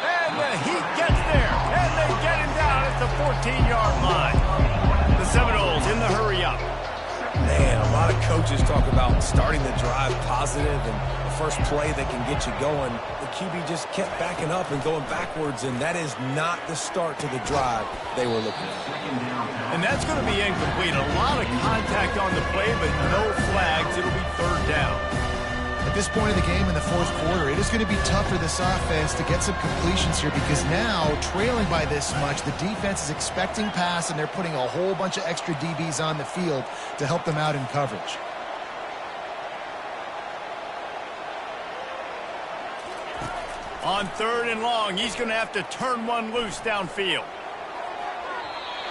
And the Heat gets there, and they get him down at the 14-yard line. The Seminoles in the hurry-up. Man, a lot of coaches talk about starting the drive positive and the first play that can get you going. The QB just kept backing up and going backwards, and that is not the start to the drive they were looking for. And that's going to be incomplete. A lot of contact on the play, but no flags. It'll be 3rd down. At this point of the game in the 4th quarter, it is going to be tough for this offense to get some completions here because now, trailing by this much, the defense is expecting pass, and they're putting a whole bunch of extra DBs on the field to help them out in coverage. On 3rd and long, he's going to have to turn one loose downfield.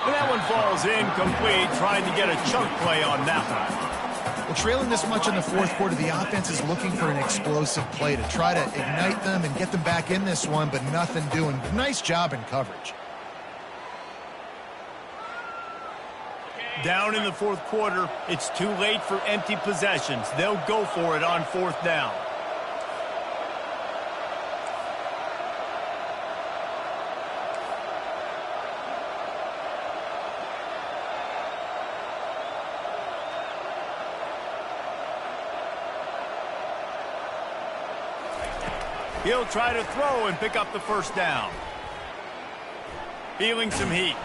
And that one falls incomplete, trying to get a chunk play on that one. Well, trailing this much in the 4th quarter, the offense is looking for an explosive play to try to ignite them and get them back in this one, but nothing doing. Nice job in coverage. Down in the 4th quarter, it's too late for empty possessions. They'll go for it on 4th down. He'll try to throw and pick up the 1st down. Feeling some heat.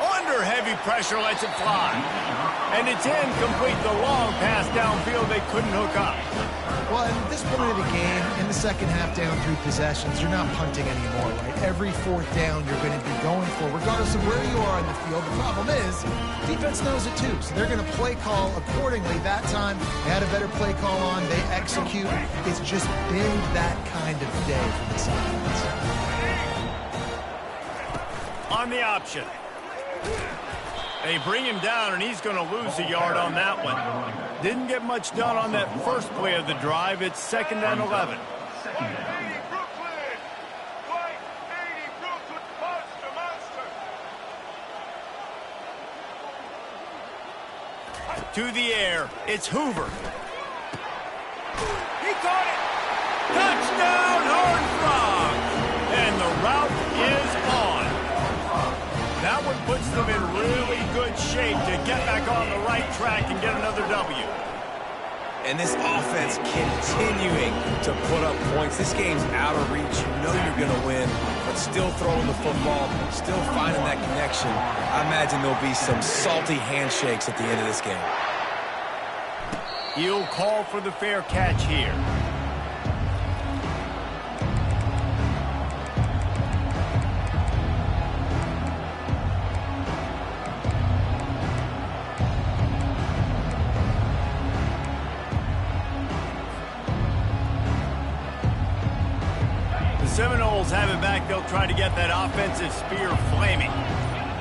Under heavy pressure, lets it fly. And it's incomplete. The long pass downfield, they couldn't hook up. Well, at this point of the game, in the second half down 3 possessions, you're not punting anymore, right? Every 4th down you're going to be going for, regardless of where you are on the field. The problem is, defense knows it too, so they're going to play call accordingly. That time, they had a better play call on. They execute. It's just been that kind of day for this offense. On the option. They bring him down, and he's going to lose a yard on that one. Didn't get much done on that first play of the drive. It's 2nd and 11. To the air, it's Hoover. He caught it! Touchdown, Horned Frogs! And the route is on. That one puts them in really good shape to get back on the right track and get another W. And this offense continuing to put up points. This game's out of reach. You know you're going to win, but still throwing the football, still finding that connection. I imagine there'll be some salty handshakes at the end of this game. He'll call for the fair catch here. Seminoles have it back. They'll try to get that offensive spear flaming.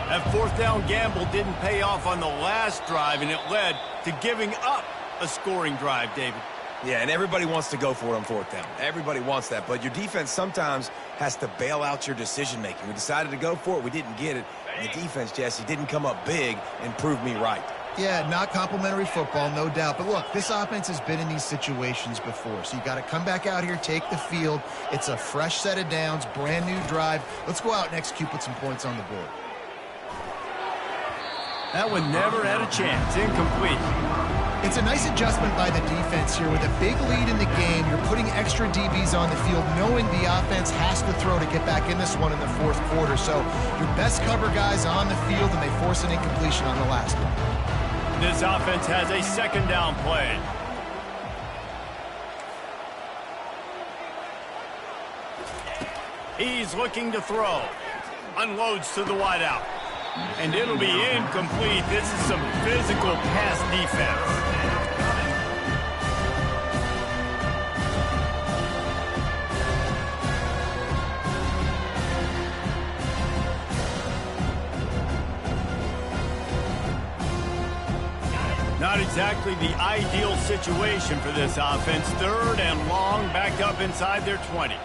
That 4th down gamble didn't pay off on the last drive, and it led to giving up a scoring drive, David. Yeah, and everybody wants to go for it on 4th down. Everybody wants that, but your defense sometimes has to bail out your decision-making. We decided to go for it. We didn't get it. And the defense, Jesse, didn't come up big and prove me right. Yeah, not complimentary football, no doubt. But look, this offense has been in these situations before. So you got to come back out here, take the field. It's a fresh set of downs, brand new drive. Let's go out and execute, put some points on the board. That one never had a chance. Incomplete. It's a nice adjustment by the defense here. With a big lead in the game, you're putting extra DBs on the field, knowing the offense has to throw to get back in this one in the fourth quarter. So your best cover guys on the field, and they force an incompletion on the last one. This offense has a second down play. He's looking to throw. Unloads to the wideout. And it'll be incomplete. This is some physical pass defense. Not exactly the ideal situation for this offense. Third and long, backed up inside their 20.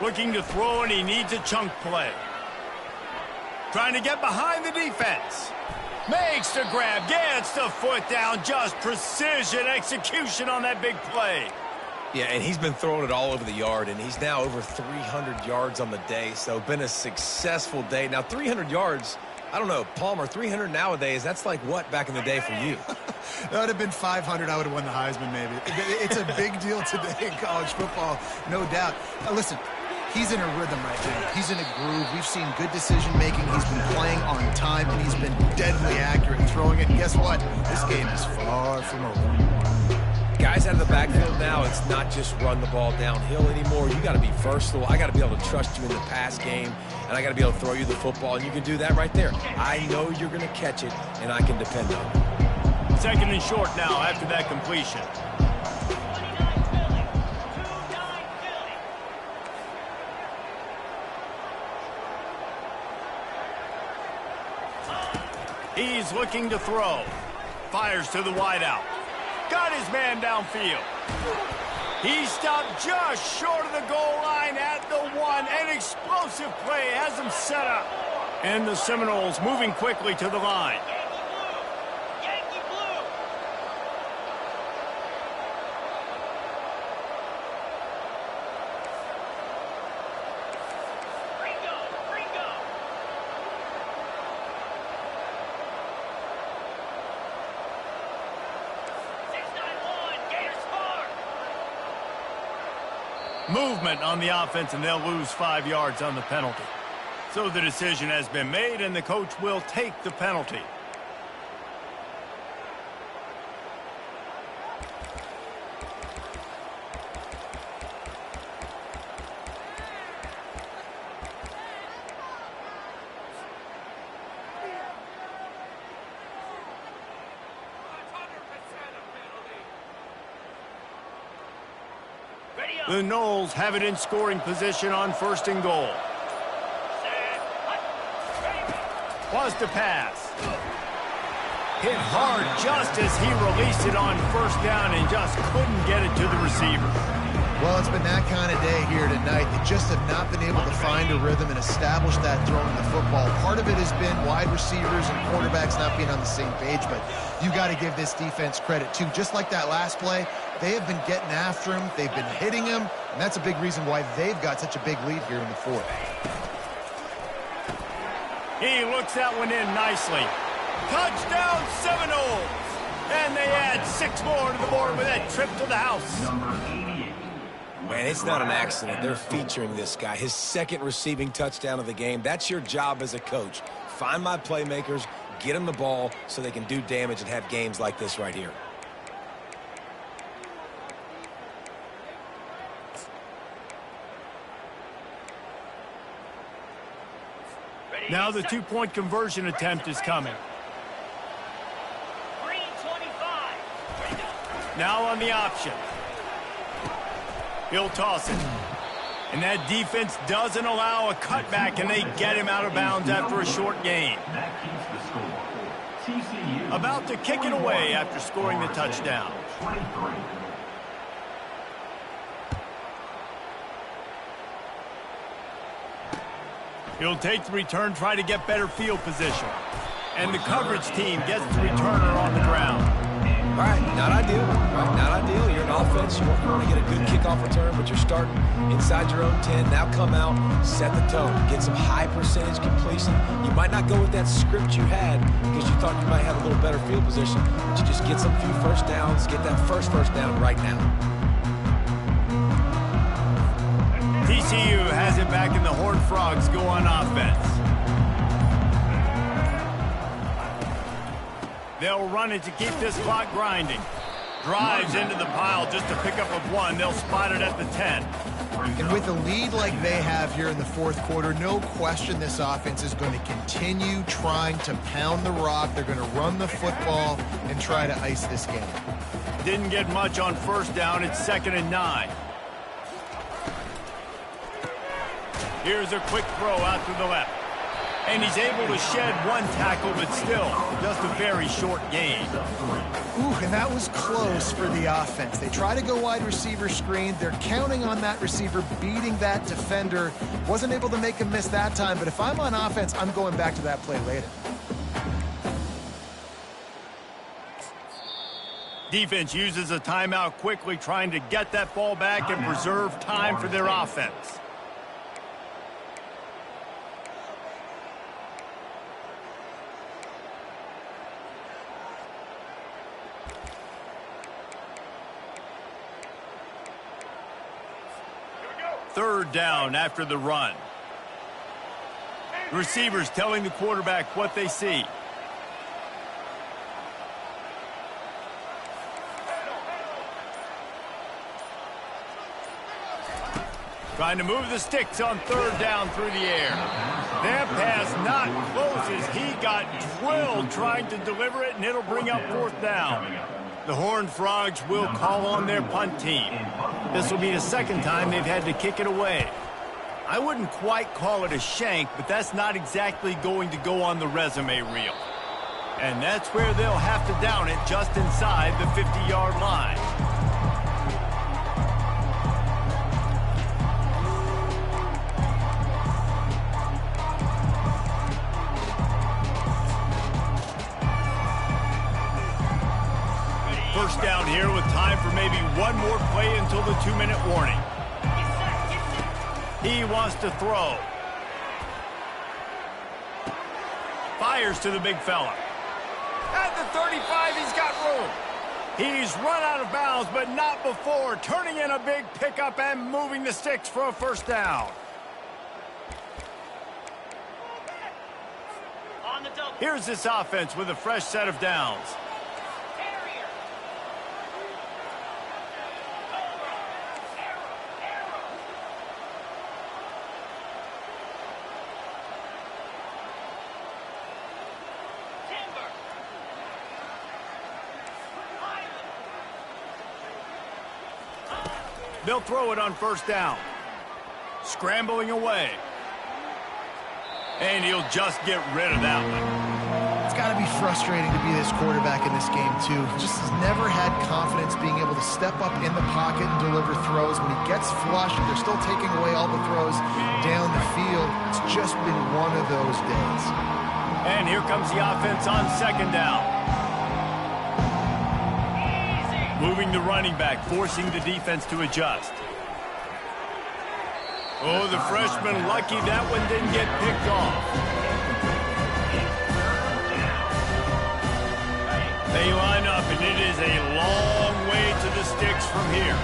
Looking to throw, and he needs a chunk play. Trying to get behind the defense. Makes the grab, gets the foot down. Just precision execution on that big play. Yeah, and he's been throwing it all over the yard, and he's now over 300 yards on the day, so been a successful day. Now, 300 yards, I don't know, Palmer, 300 nowadays, that's like what back in the day for you? That would have been 500. I would have won the Heisman, maybe. It's a big deal today in college football, no doubt. Listen, he's in a rhythm right now. He's in a groove. We've seen good decision-making. He's been playing on time, and he's been deadly accurate throwing it. And guess what? This game is far from over. Guys out of the backfield now, it's not just run the ball downhill anymore. You got to be versatile. I got to be able to trust you in the pass game, and I got to be able to throw you the football, and you can do that right there. I know you're going to catch it, and I can depend on it. Second and short now after that completion. He's looking to throw. Fires to the wideout. Got his man downfield. He stopped just short of the goal line at the 1. An explosive play has him set up. And the Seminoles moving quickly to the line. Movement on the offense, and they'll lose 5 yards on the penalty. So the decision has been made, and the coach will take the penalty. The Noles have it in scoring position on first and goal. Was to pass. Hit hard just as he released it on first down and just couldn't get it to the receiver. Well, it's been that kind of day here tonight. They just have not been able to find a rhythm and establish that throwing the football. Part of it has been wide receivers and quarterbacks not being on the same page, but you got to give this defense credit, too. Just like that last play, they have been getting after him. They've been hitting him, and that's a big reason why they've got such a big lead here in the fourth. He looks that one in nicely. Touchdown Seminoles! And they add 6 more to the board with that trip to the house. Man, it's not an accident. They're featuring this guy. His second receiving touchdown of the game. That's your job as a coach. Find my playmakers, get them the ball so they can do damage and have games like this right here. Now the 2-point conversion attempt is coming. Now on the option. He'll toss it. And that defense doesn't allow a cutback, and they get him out of bounds after a short gain. About to kick it away after scoring the touchdown. He'll take the return, try to get better field position. And the coverage team gets the returner on the ground. All right, not ideal. Not ideal. You're an offense. You want to get a good kickoff return, but you're starting inside your own 10. Now come out, set the tone. Get some high percentage completion. You might not go with that script you had because you thought you might have a little better field position, but you just get some few first downs. Get that first down right now. TCU has it back, and the Horned Frogs go on offense. They'll run it to keep this clock grinding. Drives into the pile just to pick up a 1. They'll spot it at the 10. And with a lead like they have here in the fourth quarter, no question this offense is going to continue trying to pound the rock. They're going to run the football and try to ice this game. Didn't get much on first down. It's 2nd and 9. Here's a quick throw out to the left. And he's able to shed 1 tackle, but still just a very short gain. Ooh, and that was close for the offense. They try to go wide receiver screen. They're counting on that receiver beating that defender. Wasn't able to make him miss that time, but if I'm on offense, I'm going back to that play later. Defense uses a timeout quickly, trying to get that ball back and preserve time for their offense. Third down after the run. The receivers telling the quarterback what they see. Trying to move the sticks on third down through the air. That pass not close as he got drilled trying to deliver it, and it'll bring up 4th down. The Horned Frogs will call on their punt team. This will be the 2nd time they've had to kick it away. I wouldn't quite call it a shank, but that's not exactly going to go on the resume reel. And that's where they'll have to down it just inside the 50-yard line. First down here with time for maybe one more play until the 2-minute warning. He wants to throw. Fires to the big fella. At the 35, he's got room. He's run out of bounds, but not before turning in a big pickup and moving the sticks for a first down. Here's this offense with a fresh set of downs. They'll throw it on first down. Scrambling away. And he'll just get rid of that one. It's got to be frustrating to be this quarterback in this game, too. He just has never had confidence being able to step up in the pocket and deliver throws. When he gets flushed, they're still taking away all the throws down the field. It's just been one of those days. And here comes the offense on second down. Moving the running back, forcing the defense to adjust. Oh, the freshman lucky that one didn't get picked off. They line up, and it is a long way to the sticks from here.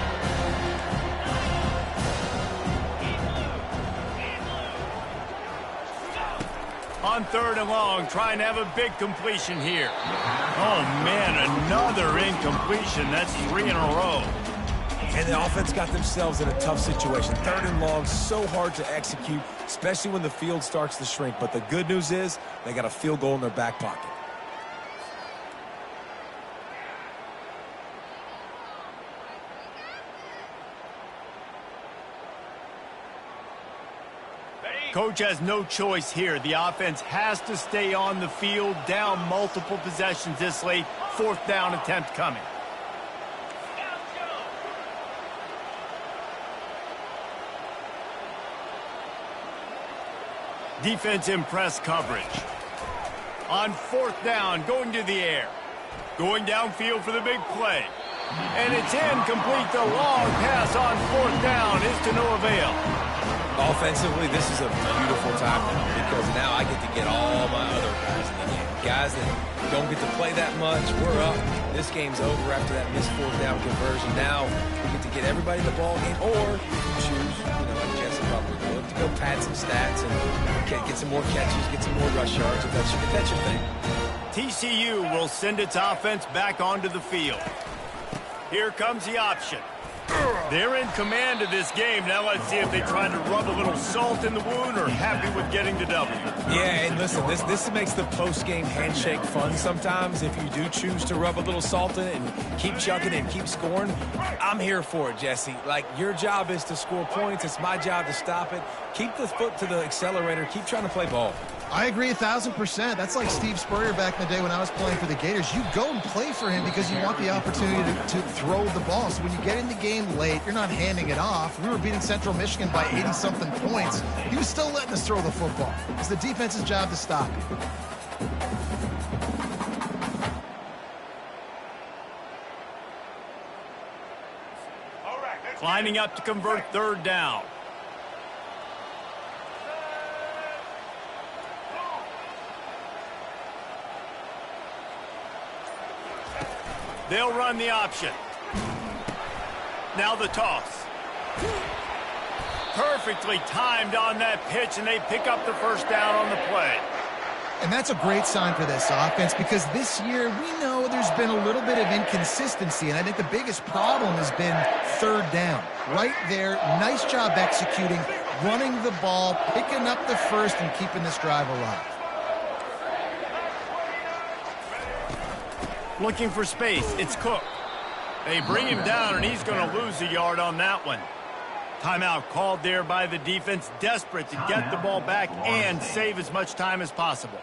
On third and long, trying to have a big completion here. Oh, man, another incompletion. That's 3 in a row. And the offense got themselves in a tough situation. Third and long, so hard to execute, especially when the field starts to shrink. But the good news is they got a field goal in their back pocket. Coach has no choice here. The offense has to stay on the field, down multiple possessions this late. 4th down attempt coming. Defense in press coverage. On 4th down, going to the air. Going downfield for the big play. And it's incomplete. The long pass on 4th down is to no avail. Offensively, this is a beautiful time because now I get to get all my other guys in the game. Guys that don't get to play that much, we're up. This game's over after that missed 4th down conversion. Now we get to get everybody in the ball game, or choose, like Jesse probably would, to go pad some stats and get some more catches, get some more rush yards if that's your thing. TCU will send its offense back onto the field. Here comes the option. They're in command of this game. Now let's see if they try to rub a little salt in the wound or happy with getting the W. Yeah, and listen, this makes the post-game handshake fun sometimes. If you do choose to rub a little salt in it and keep chugging and keep scoring, I'm here for it, Jesse. Like, your job is to score points. It's my job to stop it. Keep the foot to the accelerator. Keep trying to play ball. I agree 1,000%. That's like Steve Spurrier back in the day when I was playing for the Gators. You go and play for him because you want the opportunity to throw the ball. So when you get in the game late, you're not handing it off. We were beating Central Michigan by 80-something points. He was still letting us throw the football. It's the defense's job to stop it. All right, let's Lining up to convert 3rd down. They'll run the option. Now the toss. Perfectly timed on that pitch, and they pick up the 1st down on the play. And that's a great sign for this offense because this year we know there's been a little bit of inconsistency, and I think the biggest problem has been 3rd down. Right there, nice job executing, running the ball, picking up the 1st, and keeping this drive alive. Looking for space. It's Cook. They bring him down, and he's going to lose a yard on that one. Timeout called there by the defense, desperate to get the ball back and save as much time as possible.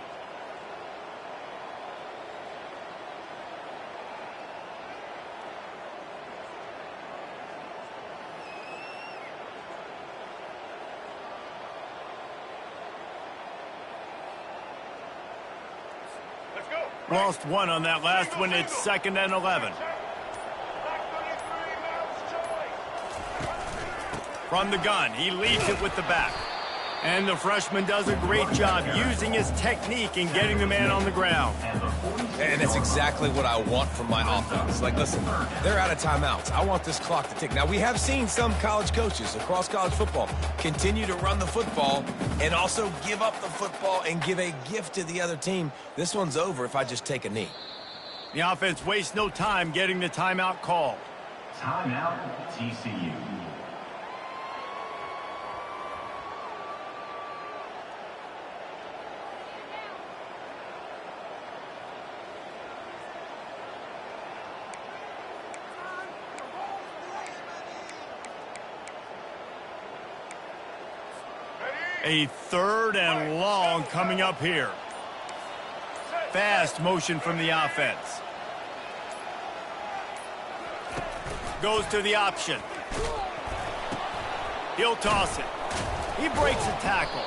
Let's go. Lost one on that last one. It's 2nd and 11. From the gun, he leads it with the back. And the freshman does a great job using his technique and getting the man on the ground. And that's exactly what I want from my offense. Like, listen, they're out of timeouts. I want this clock to tick. Now, we have seen some college coaches across college football continue to run the football and also give up the football and give a gift to the other team. This one's over if I just take a knee. The offense wastes no time getting the timeout called. Timeout, TCU. A 3rd and long coming up here. Fast motion from the offense. Goes to the option. He'll toss it. He breaks a tackle.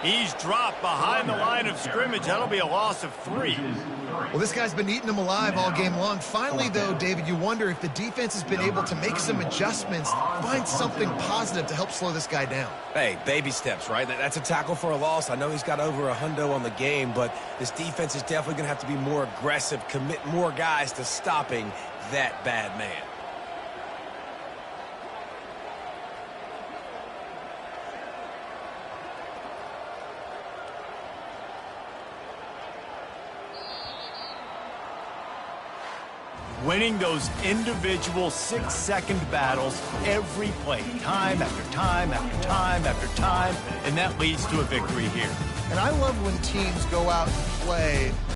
He's dropped behind the line of scrimmage. That'll be a loss of 3. Well, this guy's been eating them alive all game long. Finally, though, David, you wonder if the defense has been able to make some adjustments, find something positive to help slow this guy down. Hey, baby steps, right? That's a tackle for a loss. I know he's got over $100 on the game, but this defense is definitely going to have to be more aggressive, commit more guys to stopping that bad man. Winning those individual 6-second battles every play, time after time after time after time, and that leads to a victory here. And I love when teams go out and play